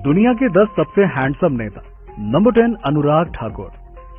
दुनिया के 10 सबसे हैंडसम नेता। नंबर 10, अनुराग ठाकुर।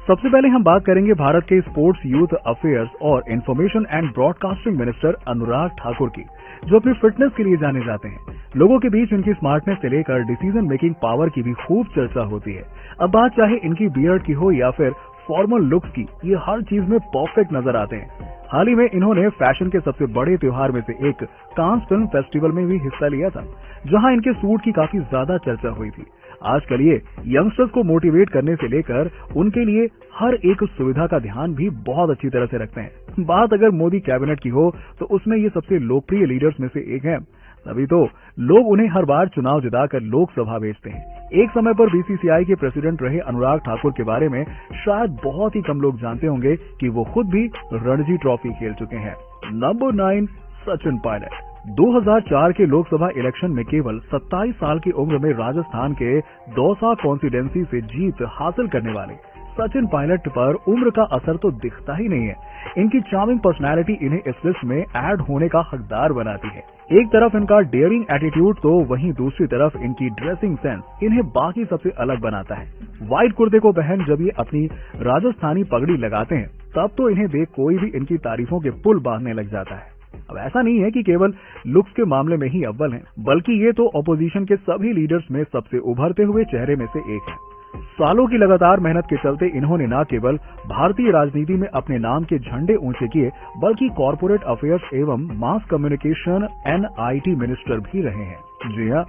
सबसे पहले हम बात करेंगे भारत के स्पोर्ट्स, यूथ अफेयर्स और information and broadcasting minister Anurag Thakur की, जो अपनी फिटनेस के लिए जाने जाते हैं। लोगों के बीच इनकी स्मार्टनेस से लेकर डिसीजन मेकिंग पावर की भी खूब चर्चा होती है। अब बात चाहे इनकी बियर्ड की हो या फिर फॉर्मल लुक्स की, ये हर चीज में परफेक्ट नजर आते हैं। हाल ही में इन्होंने फैशन के सबसे बड़े त्योहार में से एक कांस फिल्म फेस्टिवल में भी हिस्सा लिया था, जहां इनके सूट की काफी ज्यादा चर्चा हुई थी। आजकल ये यंगस्टर्स को मोटिवेट करने से लेकर उनके लिए हर एक सुविधा का ध्यान भी बहुत अच्छी तरह से रखते हैं। बात अगर मोदी कैबिनेट की हो तो उसमें ये सबसे लोकप्रिय लीडर्स में से एक हैं। तभी तो लोग उन्हें हर बार चुनाव जिताकर लोकसभा भेजते हैं। एक समय पर बीसीसीआई के प्रेसिडेंट रहे अनुराग ठाकुर के बारे में शायद बहुत ही कम लोग जानते होंगे कि वो खुद भी रणजी ट्रॉफी खेल चुके हैं। नंबर 9, सचिन पायलट। 2004 के लोकसभा इलेक्शन में केवल 27 साल की उम्र में राजस्थान के दौसा कॉन्स्टिट्यूएंसी से जीत हासिल करने वाले सचिन पायलट पर उम्र का असर तो दिखता ही नहीं है। इनकी चार्मिंग पर्सनैलिटी इन्हें इस लिस्ट में ऐड होने का हकदार बनाती है। एक तरफ इनका डेयरिंग एटीट्यूड तो वहीं दूसरी तरफ इनकी ड्रेसिंग सेंस इन्हें बाकी सबसे अलग बनाता है। व्हाइट कुर्ते को पहन जब ये अपनी राजस्थानी पगड़ी लगाते हैं, तब तो इन्हें देख कोई भी इनकी तारीफों के पुल बांधने लग जाता है। अब ऐसा नहीं है कि केवल लुक्स के मामले में ही अव्वल हैं, बल्कि ये तो ऑपोजिशन के सभी लीडर्स में सबसे उभरते हुए चेहरे में से एक है। सालों की लगातार मेहनत के चलते इन्होंने न केवल भारतीय राजनीति में अपने नाम के झंडे ऊंचे किए, बल्कि कॉर्पोरेट अफेयर्स एवं मास कम्युनिकेशन NIT मिनिस्टर भी रहे हैं। जी हाँ,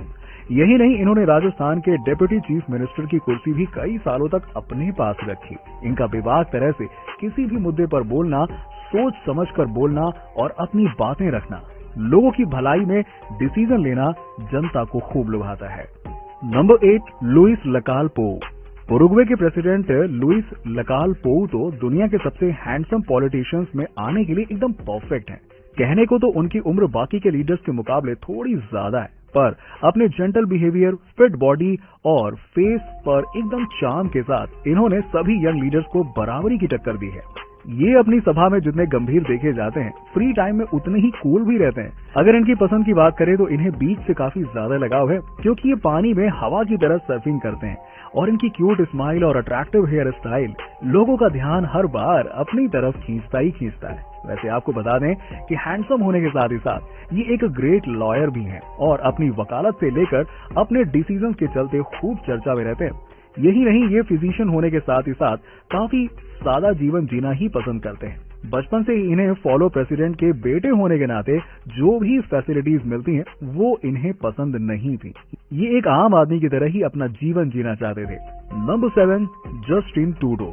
यही नहीं, इन्होंने राजस्थान के डिप्टी चीफ मिनिस्टर की कुर्सी भी कई सालों तक अपने पास रखी। इनका बेबाक तरह से किसी भी मुद्दे पर बोलना, सोच समझकर बोलना और अपनी बातें रखना, लोगों की भलाई में डिसीजन लेना जनता को खूब लुभाता है। Number 8, Luis Lacalle Pou. Uruguay के प्रेसिडेंट लुइस लकाल पोउ तो दुनिया के सबसे हैंडसम पॉलिटिशियंस में आने के लिए एकदम परफेक्ट हैं। कहने को तो उनकी उम्र बाकी के लीडर्स के मुकाबले थोड़ी ज्यादा है, पर अपने जेंटल बिहेवियर, फिट बॉडी और फेस पर एकदम चार्म के साथ इन्होंने सभी यंग लीडर्स को बराबरी की टक्कर दी है। ये अपनी सभा में जितने गंभीर देखे जाते हैं, फ्री टाइम में उतने ही कूल भी रहते हैं। अगर इनकी पसंद की बात करें तो इन्हें बीच से काफी ज्यादा लगाव है, क्योंकि ये पानी में हवा की तरह सर्फिंग करते हैं और इनकी क्यूट स्माइल और अट्रैक्टिव हेयर स्टाइल लोगों का ध्यान हर बार अपनी तरफ खींचता ही खींचता है। वैसे आपको बता दें कि हैंडसम होने के साथ ही साथ ये एक ग्रेट लॉयर भी हैं और अपनी वकालत से लेकर अपने डिसीजन के चलते खूब चर्चा में रहते हैं। यही नहीं, ये फिजिशियन होने के साथ ही साथ काफी सादा जीवन जीना ही पसंद करते हैं। बचपन से ही इन्हें फॉलो प्रेसिडेंट के बेटे होने के नाते जो भी फैसिलिटीज मिलती हैं, वो इन्हें पसंद नहीं थी। ये एक आम आदमी की तरह ही अपना जीवन जीना चाहते थे। Number 7, Justin Trudeau.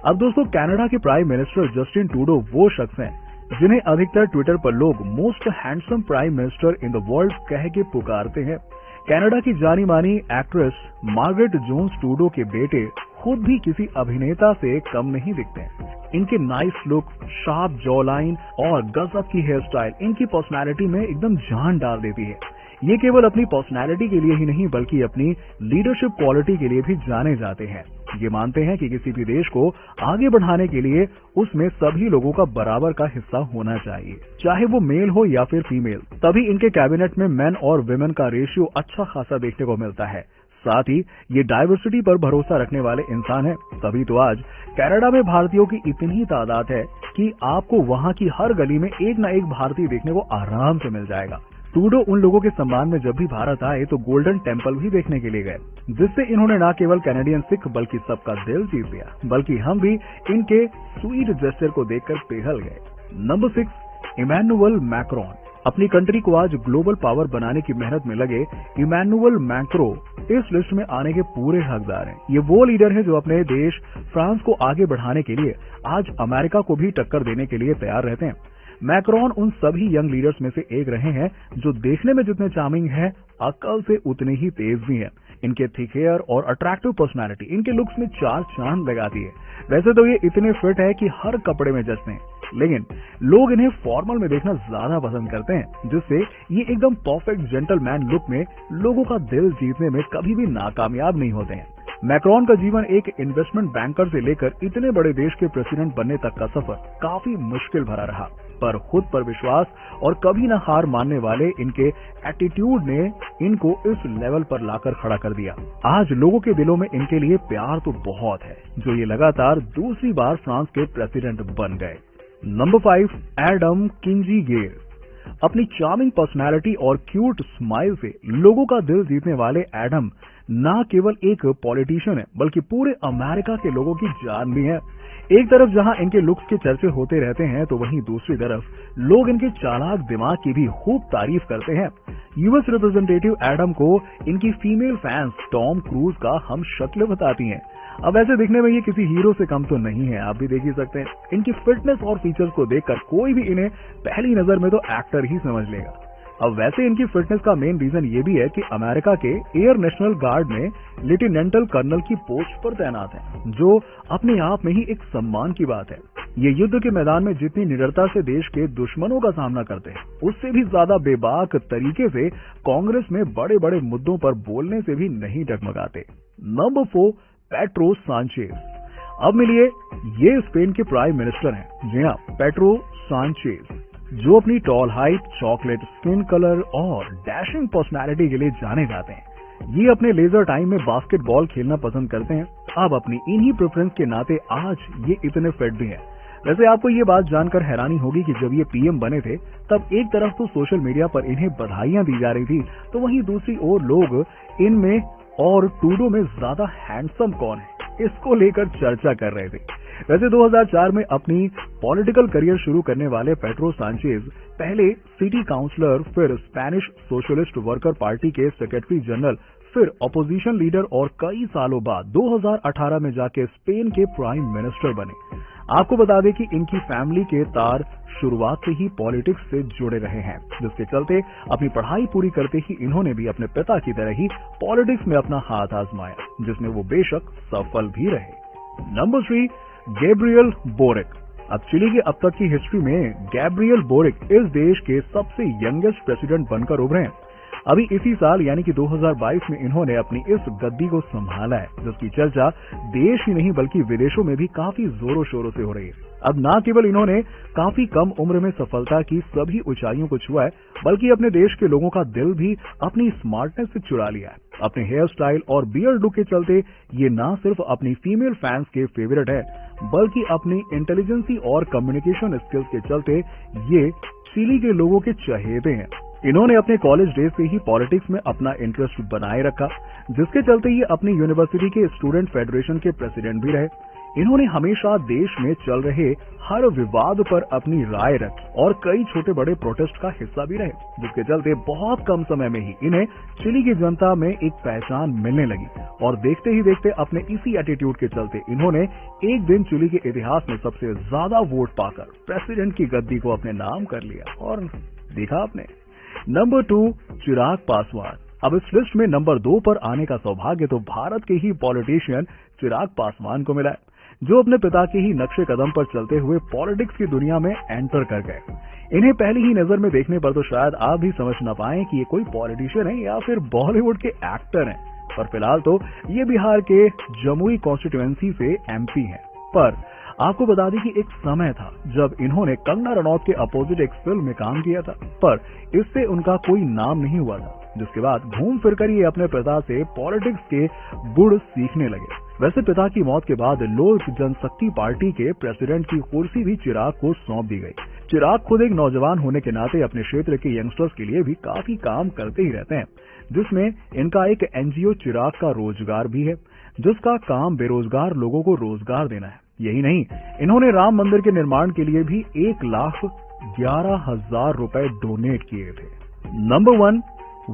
अब दोस्तों, कनाडा के प्राइम मिनिस्टर जस्टिन ट्रूडो वो शख्स हैं जिन्हें अधिकतर ट्विटर पर लोग most handsome prime minister in the world कह के पुकारते हैं। कनाडा की जानी मानी एक्ट्रेस मार्गरेट जोन्स ट्रूडो के बेटे खुद भी किसी अभिनेता से कम नहीं दिखते हैं। इनके nice look, sharp jaw line और गजब की हेयर स्टाइल इनकी पर्सनालिटी में एकदम जान डाल देती है। ये केवल अपनी पर्सनालिटी के लिए ही नहीं, बल्कि अपनी लीडरशिप क्वालिटी के लिए भी जाने जाते हैं। ये मानते हैं कि किसी भी देश को आगे बढ़ाने के लिए उसमें सभी लोगों का बराबर का हिस्सा होना चाहिए, चाहे वो मेल हो या फिर फीमेल। तभी इनके कैबिनेट में मेन और वुमेन का रेशियो अच्छा खासा देखने को मिलता है। साथ ही ये डाइवर्सिटी पर भरोसा रखने वाले इंसान हैं। तभी तो आज कनाडा में भारतीयों की इतनी तादाद है कि आपको वहां की हर गली में एक न एक भारतीय देखने को आराम से मिल जाएगा। ट्रूडो उन लोगों के सम्मान में जब भी भारत आए तो गोल्डन टेम्पल भी देखने के लिए गए, जिससे इन्होंने न केवल कैनेडियन सिख बल्कि सबका दिल जीत लिया, बल्कि हम भी इनके स्वीट जेस्चर को देखकर पिघल गए। Number 6, Emmanuel Macron. अपनी कंट्री को आज ग्लोबल पावर बनाने की मेहनत में लगे इमैनुअल मैक्रो इस लिस्ट में आने के पूरे हकदार हैं। ये वो लीडर है जो अपने देश फ्रांस को आगे बढ़ाने के लिए आज अमेरिका को भी टक्कर देने के लिए तैयार रहते हैं। मैक्रोन उन सभी यंग लीडर्स में से एक रहे हैं जो देखने में जितने चार्मिंग है, अकल से उतने ही तेज भी हैं। इनके थिक हेयर और अट्रैक्टिव पर्सनालिटी इनके लुक्स में चार चांद लगाती है। वैसे तो ये इतने फिट है कि हर कपड़े में जचते हैं, लेकिन लोग इन्हें फॉर्मल में देखना ज्यादा पसंद करते हैं, जिससे ये एकदम परफेक्ट जेंटलमैन लुक में लोगों का दिल जीतने में कभी भी नाकामयाब नहीं होते हैं। मैक्रोन का जीवन एक इन्वेस्टमेंट बैंकर से लेकर इतने बड़े देश के प्रेसिडेंट बनने तक का सफर काफी मुश्किल भरा रहा, पर खुद पर विश्वास और कभी न हार मानने वाले इनके एटीट्यूड ने इनको इस लेवल पर लाकर खड़ा कर दिया। आज लोगों के दिलों में इनके लिए प्यार तो बहुत है, जो ये लगातार दूसरी बार फ्रांस के प्रेसिडेंट बन गए। Number 5, Adam Kinzinger. अपनी चार्मिंग पर्सनालिटी और क्यूट स्माइल से लोगों का दिल जीतने वाले एडम न केवल एक पॉलिटिशियन है, बल्कि पूरे अमेरिका के लोगों की जान भी है। एक तरफ जहां इनके लुक्स के चर्चे होते रहते हैं, तो वहीं दूसरी तरफ लोग इनके चालाक दिमाग की भी खूब तारीफ करते हैं। यूएस रिप्रेजेंटेटिव एडम को इनकी फीमेल फैंस टॉम क्रूज का हम शक्ल बताती हैं। अब ऐसे दिखने में ये किसी हीरो से कम तो नहीं है, आप भी देख ही सकते हैं। इनकी फिटनेस और फीचर्स को देखकर कोई भी इन्हें पहली नजर में तो एक्टर ही समझ लेगा। अब वैसे इनकी फिटनेस का मेन रीजन ये भी है कि अमेरिका के एयर नेशनल गार्ड में लेफ्टिनेंटल कर्नल की पोस्ट पर तैनात है, जो अपने आप में ही एक सम्मान की बात है। ये युद्ध के मैदान में जितनी निडरता से देश के दुश्मनों का सामना करते हैं, उससे भी ज्यादा बेबाक तरीके से कांग्रेस में बड़े बड़े मुद्दों पर बोलने से भी नहीं डगमगाते। Number 4, Pedro Sanchez. अब मिलिए, ये स्पेन के प्राइम मिनिस्टर हैं। जी हाँ, पेड्रो सांचेज, जो अपनी tall height, chocolate skin colour और डैशिंग पर्सनालिटी के लिए जाने जाते हैं। ये अपने लेजर टाइम में बास्केटबॉल खेलना पसंद करते हैं। अब अपनी इन्हीं प्रेफरेंस के नाते आज ये इतने फिट भी हैं। वैसे आपको ये बात जानकर हैरानी होगी कि जब ये पीएम बने थे, तब एक तरफ तो सोशल मीडिया पर इन्हें बधाइयां दी जा रही थी, तो वहीं दूसरी ओर लोग इनमें और ट्रूडो में ज्यादा हैंडसम कौन है, इसको लेकर चर्चा कर रहे थे। वैसे 2004 में अपनी पॉलिटिकल करियर शुरू करने वाले पेड्रो सांचेज पहले सिटी काउंसलर, फिर स्पेनिश सोशलिस्ट वर्कर पार्टी के सेक्रेटरी जनरल, फिर अपोजिशन लीडर और कई सालों बाद 2018 में जाके स्पेन के प्राइम मिनिस्टर बने। आपको बता दें कि इनकी फैमिली के तार शुरुआत से ही पॉलिटिक्स से जुड़े रहे हैं, जिसके चलते अपनी पढ़ाई पूरी करते ही इन्होंने भी अपने पिता की तरह ही पॉलिटिक्स में अपना हाथ आजमाया, जिसमें वो बेशक सफल भी रहे। Number 3, Gabriel boric. अब चिली की अब तक की हिस्ट्री में गैब्रियल बोरिक इस देश के सबसे यंगेस्ट प्रेसिडेंट बनकर उभरे हैं। अभी इसी साल यानी कि 2022 में इन्होंने अपनी इस गद्दी को संभाला है, जिसकी चर्चा देश ही नहीं बल्कि विदेशों में भी काफी जोरों शोरों से हो रही है। अब न केवल इन्होंने काफी कम उम्र में सफलता की सभी ऊंचाइयों को छुआ है, बल्कि अपने देश के लोगों का दिल भी अपनी स्मार्टनेस से चुरा लिया है। अपने हेयर स्टाइल और बियर्ड लुक के चलते ये न सिर्फ अपनी फीमेल फैंस के फेवरेट है, बल्कि अपनी इंटेलिजेंसी और कम्युनिकेशन स्किल्स के चलते ये चिली के लोगों के चहेते हैं। इन्होंने अपने कॉलेज डेज से ही पॉलिटिक्स में अपना इंटरेस्ट बनाए रखा, जिसके चलते ये अपनी यूनिवर्सिटी के स्टूडेंट फेडरेशन के प्रेसिडेंट भी रहे। इन्होंने हमेशा देश में चल रहे हर विवाद पर अपनी राय रखी और कई छोटे बड़े प्रोटेस्ट का हिस्सा भी रहे, जिसके चलते बहुत कम समय में ही इन्हें चिली की जनता में एक पहचान मिलने लगी। और देखते ही देखते अपने इसी एटीट्यूड के चलते इन्होंने एक दिन चिली के इतिहास में सबसे ज्यादा वोट पाकर प्रेसिडेंट की गद्दी को अपने नाम कर लिया। और देखा आपने। नंबर 2, चिराग पासवान। अब इस लिस्ट में नंबर 2 पर आने का सौभाग्य तो भारत के ही पॉलिटिशियन चिराग पासवान को मिला है, जो अपने पिता के ही नक्शे कदम पर चलते हुए पॉलिटिक्स की दुनिया में एंटर कर गए। इन्हें पहली ही नजर में देखने पर तो शायद आप भी समझ न पाएं कि ये कोई पॉलिटिशियन है या फिर बॉलीवुड के एक्टर हैं, पर फिलहाल तो ये बिहार के जमुई कॉन्स्टिट्यूएंसी से एमपी हैं। पर आपको बता दें कि एक समय था जब इन्होंने कंगना रनौत के अपोजिट एक फिल्म में काम किया था, पर इससे उनका कोई नाम नहीं हुआ था, जिसके बाद घूम फिरकर ये अपने पिता से पॉलिटिक्स के गुण सीखने लगे। वैसे पिता की मौत के बाद लोक जनशक्ति पार्टी के प्रेसिडेंट की कुर्सी भी चिराग को सौंप दी गई। चिराग खुद एक नौजवान होने के नाते अपने क्षेत्र के यंगस्टर्स के लिए भी काफी काम करते ही रहते हैं, जिसमें इनका एक एनजीओ चिराग का रोजगार भी है, जिसका काम बेरोजगार लोगों को रोजगार देना है। यही नहीं, इन्होंने राम मंदिर के निर्माण के लिए भी 1,11,000 रुपए डोनेट किए थे। Number 1,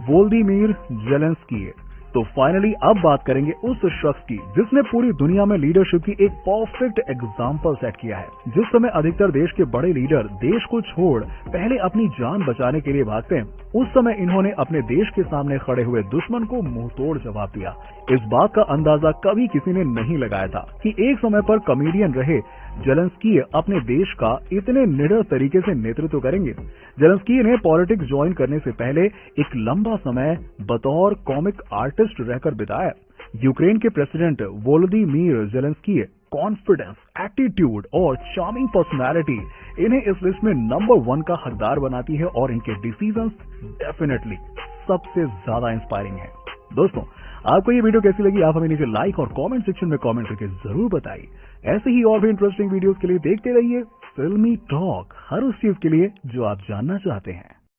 Volodymyr Zelensky. तो फाइनली अब बात करेंगे उस शख्स की जिसने पूरी दुनिया में लीडरशिप की एक परफेक्ट एग्जांपल सेट किया है। जिस समय अधिकतर देश के बड़े लीडर देश को छोड़ पहले अपनी जान बचाने के लिए भागते हैं, उस समय इन्होंने अपने देश के सामने खड़े हुए दुश्मन को मुंहतोड़ जवाब दिया। इस बात का अंदाजा कभी किसी ने नहीं लगाया था कि एक समय पर कॉमेडियन रहे जेलेंस्की अपने देश का इतने निडर तरीके से नेतृत्व करेंगे। जेलेंस्की ने पॉलिटिक्स ज्वाइन करने से पहले एक लंबा समय बतौर कॉमिक आर्टिस्ट रहकर बिताया। यूक्रेन के president Volodymyr Zelensky confidence, attitude और चार्मिंग पर्सनालिटी इन्हें इस लिस्ट में नंबर 1 का हकदार बनाती है और इनके डिसीजंस डेफिनेटली सबसे ज्यादा इंस्पायरिंग है। दोस्तों, आपको ये वीडियो कैसी लगी आप हमें नीचे लाइक और कमेंट सेक्शन में कमेंट करके जरूर बताइए। ऐसे ही और भी इंटरेस्टिंग वीडियोस के लिए देखते रहिए फिल्मी टॉक, हर उस चीज के लिए जो आप जानना चाहते हैं।